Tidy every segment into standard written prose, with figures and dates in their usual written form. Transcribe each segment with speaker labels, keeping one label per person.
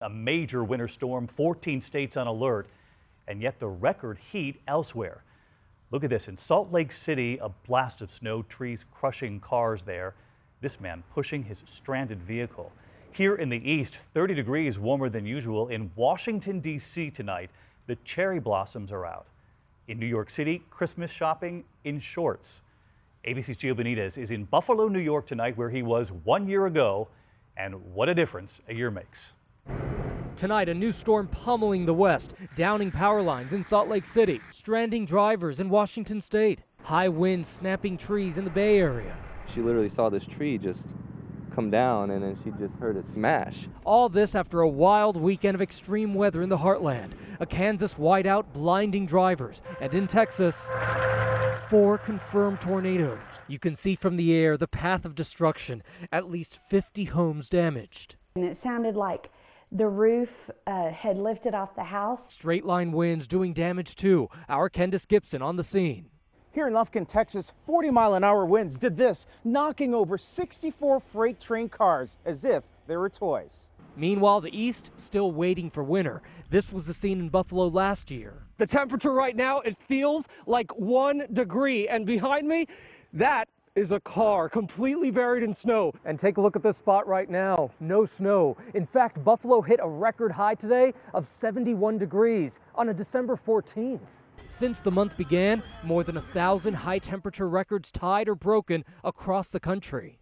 Speaker 1: A major winter storm, 14 states on alert, and yet the record heat elsewhere. Look at this. In Salt Lake City, a blast of snow, trees crushing cars there. This man pushing his stranded vehicle. Here in the east, 30 degrees warmer than usual. In Washington, D.C. tonight, the cherry blossoms are out. In New York City, Christmas shopping in shorts. ABC's Gio Benitez is in Buffalo, New York tonight, where he was 1 year ago. And what a difference a year makes.
Speaker 2: Tonight, a new storm pummeling the west, downing power lines in Salt Lake City, stranding drivers in Washington state, high winds snapping trees in the Bay Area.
Speaker 3: She literally saw this tree just come down and then she just heard it smash.
Speaker 2: All this after a wild weekend of extreme weather in the Heartland. A Kansas whiteout blinding drivers. And in Texas, 4 confirmed tornadoes. You can see from the air the path of destruction. At least 50 homes damaged.
Speaker 4: And it sounded like the roof had lifted off the house.
Speaker 2: Straight line winds doing damage too. Our Candace Gibson on the scene.
Speaker 5: Here in Lufkin, Texas, 40-mile-an-hour winds did this, knocking over 64 freight train cars as if they were toys.
Speaker 2: Meanwhile, the east still waiting for winter. This was the scene in Buffalo last year. The temperature right now, it feels like 1 degree. And behind me, that is a car completely buried in snow. And take a look at this spot right now. No snow. In fact, Buffalo hit a record high today of 71 degrees on a December 14th. Since the month began, more than 1,000 high-temperature records tied or broken across the country.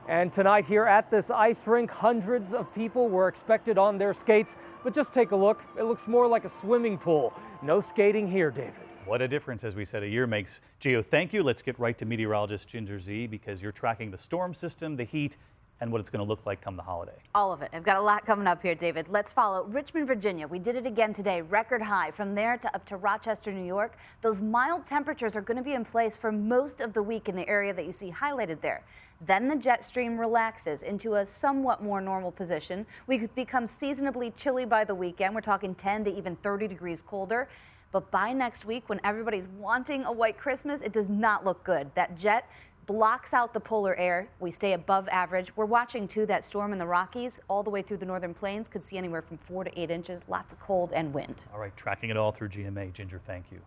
Speaker 2: And tonight here at this ice rink, hundreds of people were expected on their skates. But just take a look. It looks more like a swimming pool. No skating here, David.
Speaker 1: What a difference, as we said, a year makes. Gio, thank you. Let's get right to meteorologist Ginger Z, because you're tracking the storm system, the heat, and what it's going to look like come the holiday.
Speaker 6: All of it. I've got a lot coming up here, David. Let's follow Richmond, Virginia. We did it again today, record high. From there to up to Rochester, New York. Those mild temperatures are going to be in place for most of the week in the area that you see highlighted there. Then the jet stream relaxes into a somewhat more normal position. We could become seasonably chilly by the weekend. We're talking 10 to even 30 degrees colder. But by next week, when everybody's wanting a white Christmas, it does not look good. That jet blocks out the polar air. We stay above average. We're watching, too, that storm in the Rockies all the way through the northern plains. Could see anywhere from 4 to 8 inches. Lots of cold and wind.
Speaker 1: All right, tracking it all through GMA. Ginger, thank you.